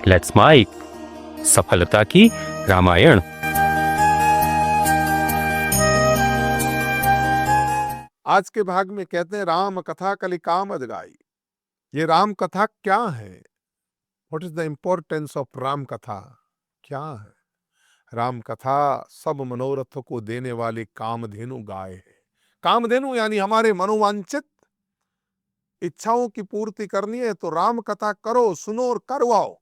Let's mic सफलता की रामायण। आज के भाग में कहते हैं राम कथा कलि कामद गाई। ये राम कथा क्या है? What is the importance of Ram कथा? क्या है राम कथा? सब मनोरथ को देने वाली कामधेनु गाय है। कामधेनु यानी हमारे मनोवांछित इच्छाओं की पूर्ति करनी है तो राम कथा करो, सुनो और करवाओ।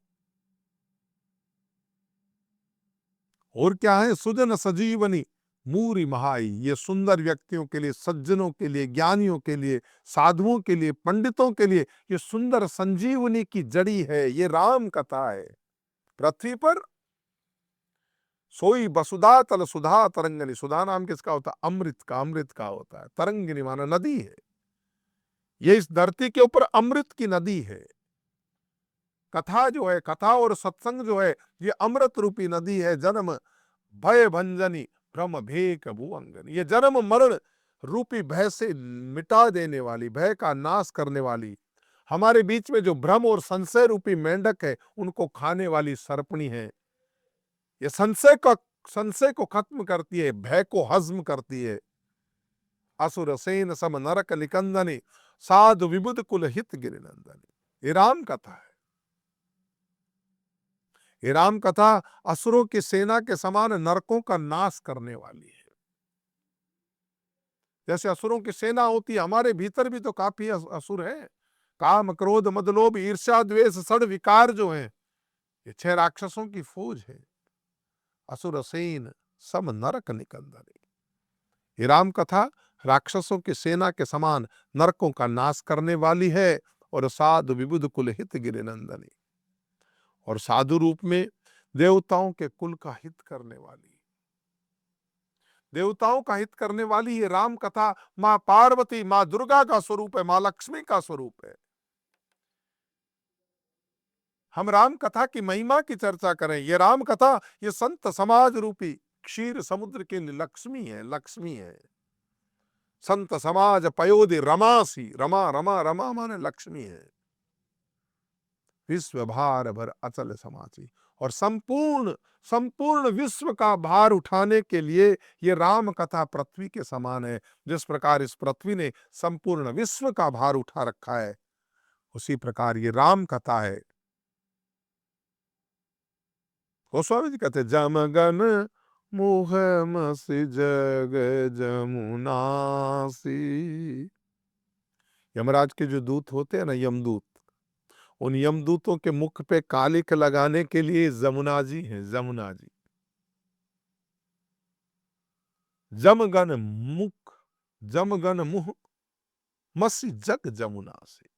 और क्या है? सुजन सजीवनी मूरी महाई। ये सुंदर व्यक्तियों के लिए, सज्जनों के लिए, ज्ञानियों के लिए, साधुओं के लिए, पंडितों के लिए ये सुंदर संजीवनी की जड़ी है। ये राम कथा है। पृथ्वी पर सोई वसुधा तल सुधा तरंगिनी। सुधा नाम किसका होता है? अमृत का। अमृत का होता है। तरंगिनी माना नदी है। ये इस धरती के ऊपर अमृत की नदी है। कथा जो है, कथा और सत्संग जो है, ये अमृत रूपी नदी है। जन्म भय भंजनी भ्रम भेक भुअंगन। ये जन्म मरण रूपी भय से मिटा देने वाली, भय का नाश करने वाली, हमारे बीच में जो भ्रम और संशय रूपी मेंढक है उनको खाने वाली सर्पणी है। ये संशय को खत्म करती है, भय को हजम करती है। असुर सेन सम नरक निकंदनी साधु विबुध कुल हित गिरिनंदनी। ये राम कथा है। ये राम कथा असुरों की सेना के समान नरकों का नाश करने वाली है। जैसे असुरों की सेना होती है, हमारे भीतर भी तो काफी असुर है। काम क्रोध मद लोभ ईर्ष्या द्वेष सड़ विकार जो है, ये 6 राक्षसों की फौज है। असुर सेन सम नरक निकंदनी। ये राम कथा राक्षसों की सेना के समान नरकों का नाश करने वाली है। और साधु विबुध कुल हित गिरिनंदनी, और साधु रूप में देवताओं के कुल का हित करने वाली, देवताओं का हित करने वाली ये राम कथा मां पार्वती, मां दुर्गा का स्वरूप है, मां लक्ष्मी का स्वरूप है। हम राम कथा की महिमा की चर्चा करें। ये राम कथा ये संत समाज रूपी क्षीर समुद्र के लिए लक्ष्मी है। लक्ष्मी है। संत समाज पयोदि रमासी। रमा रमा रमा माने लक्ष्मी है। विश्व भार भर अचल समाची। और संपूर्ण संपूर्ण विश्व का भार उठाने के लिए ये राम कथा पृथ्वी के समान है। जिस प्रकार इस पृथ्वी ने संपूर्ण विश्व का भार उठा रखा है, उसी प्रकार ये राम कथा है। गोस्वामी जी कहते जमगन मोह मसि जग जमुनासी। यमराज के जो दूत होते हैं ना, यमदूत, उन यमदूतों के मुख पे कालिक लगाने के लिए जमुना जी हैं। जमुना जी जमगन मुख, जमगन मुह मसी जग जमुना से।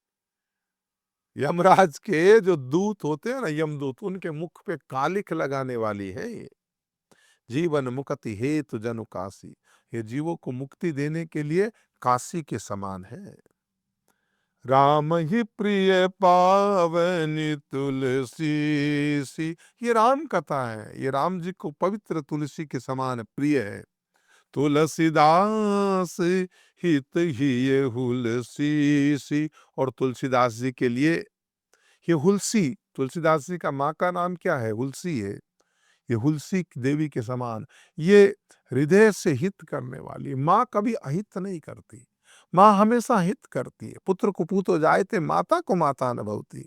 यमराज के जो दूत होते हैं ना, यमदूत, उनके मुख पे कालिक लगाने वाली है ये। जीवन मुक्ति हेतु जनु काशी। ये जीवों को मुक्ति देने के लिए काशी के समान है। राम ही प्रिय पावनी तुलसी सी। ये राम कथा है। ये राम जी को पवित्र तुलसी के समान प्रिय है। तुलसीदास हित ही ये हुलसी सी। और तुलसीदास जी के लिए ये हुलसी, तुलसीदास जी का माँ का नाम क्या है? हुलसी है। ये हुलसी देवी के समान, ये हृदय से हित करने वाली। माँ कभी अहित नहीं करती, माँ हमेशा हित करती है। पुत्र को पूतो जायते माता को माता अनुभवती।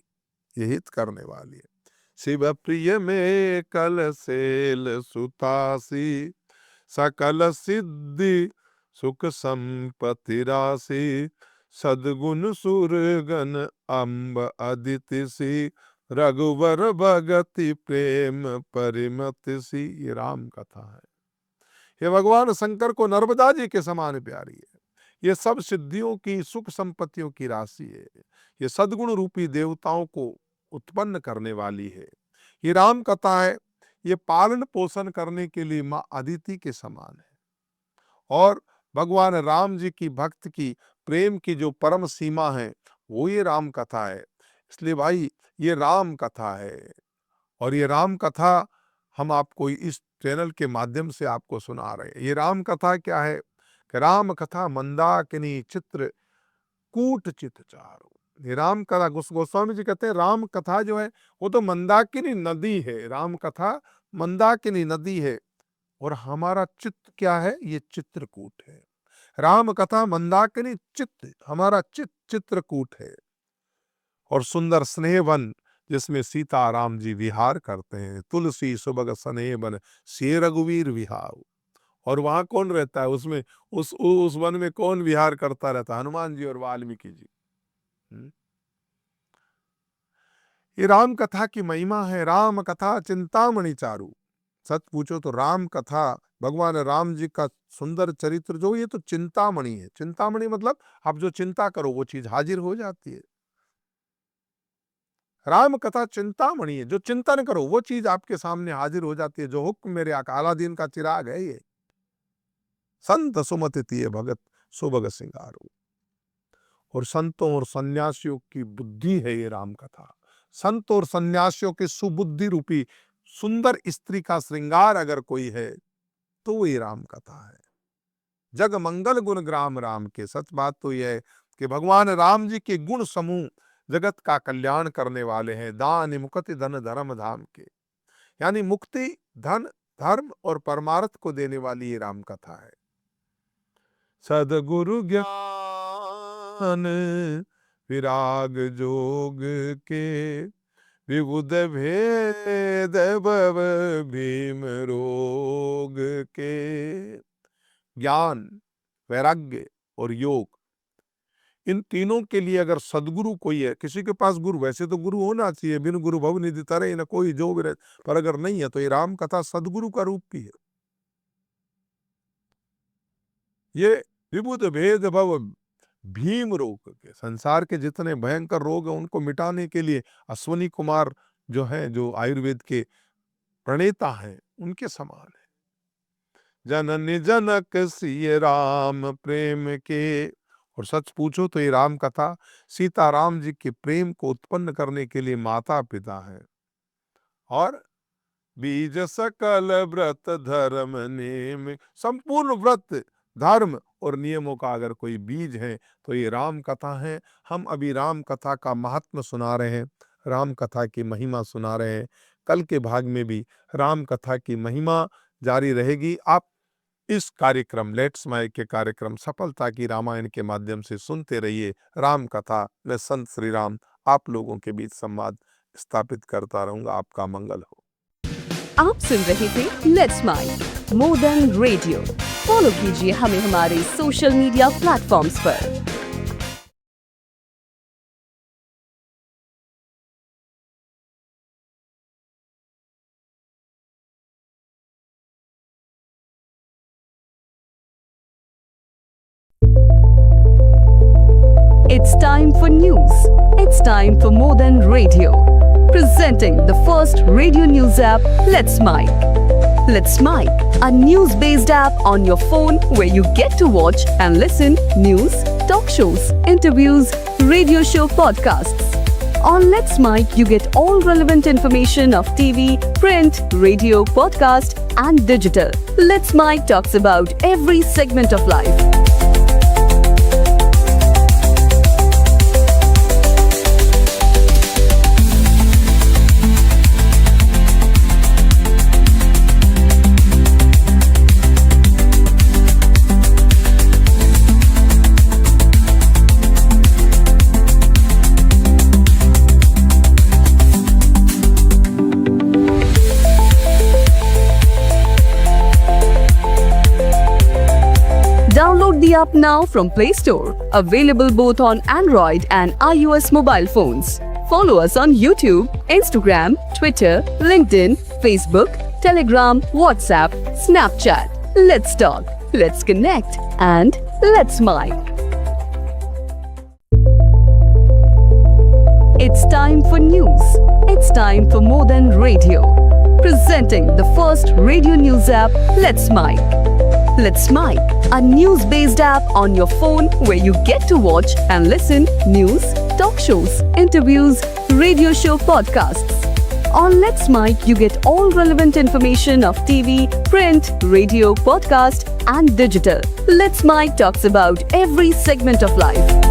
ये हित करने वाली है। शिव प्रिय में कल सेल सुतासी। सकल सिद्धि सुख संपत्ति राशि। सदगुण सुरगन अम्ब अदिति सी। रघुवर भगति प्रेम परिमति सी। ये राम कथा है। ये भगवान शंकर को नर्मदा जी के समान प्यारी है। ये सब सिद्धियों की, सुख संपत्तियों की राशि है। ये सद्गुण रूपी देवताओं को उत्पन्न करने वाली है। ये राम कथा है। ये पालन पोषण करने के लिए माँ अदिति के समान है। और भगवान राम जी की भक्त की प्रेम की जो परम सीमा है, वो ये राम कथा है। इसलिए भाई ये राम कथा है। और ये राम कथा हम आपको इस चैनल के माध्यम से आपको सुना रहे हैं। ये राम कथा क्या है कि राम कथा मंदाकिनी चित्र कूट चित चारो। ये राम कथा, गोस्वामी जी कहते हैं राम कथा जो है वो तो मंदाकिनी नदी है, राम कथा मंदाकिनी नदी है, और हमारा चित्त क्या है, ये चित्रकूट है। राम कथा मंदाकिनी चित्त, हमारा चित्त चित्रकूट है, और सुंदर स्नेहवन जिसमें सीता राम जी विहार करते हैं। तुलसी सुबग स्नेहवन से रघुवीर विहार, और वहां कौन रहता है, उसमें उस वन में कौन विहार करता रहता है, हनुमान जी और वाल्मीकि जी। ये राम कथा की महिमा है। राम कथा चिंतामणि चारु, सच पूछो तो राम कथा, भगवान राम जी का सुंदर चरित्र जो, ये तो चिंतामणि है। चिंतामणि मतलब आप जो चिंता करो वो चीज हाजिर हो जाती है। राम कथा चिंतामणि है, जो चिंतन करो वो चीज आपके सामने हाजिर हो जाती है। जो हुक्म मेरे अलादीन का चिराग है ये, संत सुमति तिये भगत सुभग सिंगारो। और संतों और सन्यासियों की बुद्धि है ये राम कथा। संत और सन्यासियों की सुबुद्धि रूपी सुंदर स्त्री का श्रृंगार अगर कोई है तो वो ये राम कथा है। जग मंगल गुण ग्राम राम के। सच बात तो यह है कि भगवान राम जी के गुण समूह जगत का कल्याण करने वाले हैं। दान मुक्ति धन धर्म धाम के, यानी मुक्ति, धन, धर्म और परमार्थ को देने वाली ये राम कथा है। सदगुरु ज्ञान विराग जोग के, विबुध भेद भव भीम रोग के। ज्ञान, वैराग्य और योग, इन तीनों के लिए अगर सदगुरु कोई है, किसी के पास गुरु, वैसे तो गुरु होना चाहिए, बिन गुरु भव निधि तरे न कोई जो भी रहे, पर अगर नहीं है तो ये राम कथा सदगुरु का रूप भी है। ये विबुध भेद भव भीम रोग के, संसार के जितने भयंकर रोग हैं उनको मिटाने के लिए अश्वनी कुमार जो है, जो आयुर्वेद के प्रणेता हैं, उनके समान है। जननी जनक सिय राम प्रेम के। और सच पूछो तो ये राम कथा सीता राम जी के प्रेम को उत्पन्न करने के लिए माता पिता है। और बीज सकल व्रत धर्म नेम, संपूर्ण व्रत धर्म और नियमों का अगर कोई बीज है तो ये राम कथा है। हम अभी राम कथा का महात्म सुना रहे हैं, राम कथा की महिमा सुना रहे हैं। कल के भाग में भी राम कथा की महिमा जारी रहेगी। आप इस कार्यक्रम लेट्स माइक के कार्यक्रम सफलता की रामायण के माध्यम से सुनते रहिए राम कथा। मैं संत श्री राम आप लोगों के बीच संवाद स्थापित करता रहूंगा। आपका मंगल हो। आप सुन रहे थे let's mike more than radio. Follow कीजिए हमें हमारे सोशल मीडिया प्लेटफॉर्म्स पर। It's time for news. It's time for More Than Radio. Presenting the first radio news app, Let's Mic. Let's Mic, a news-based app on your phone where you get to watch and listen news, talk shows, interviews, radio show podcasts. On Let's Mic, you get all relevant information of TV, print, radio, podcast, and digital. Let's Mic talks about every segment of life. Download the app now from Play Store. Available both on Android and iOS mobile phones. Follow us on YouTube, Instagram, Twitter, LinkedIn, Facebook, Telegram, WhatsApp, Snapchat. Let's talk, let's connect, and let's mic. It's time for news. It's time for More Than Radio. Presenting the first radio news app, Let's Mic. Let's Mic, a news-based app on your phone where you get to watch and listen news, talk shows, interviews, radio show podcasts. On Let's Mic, you get all relevant information of TV, print, radio, podcast, and digital. Let's Mic talks about every segment of life.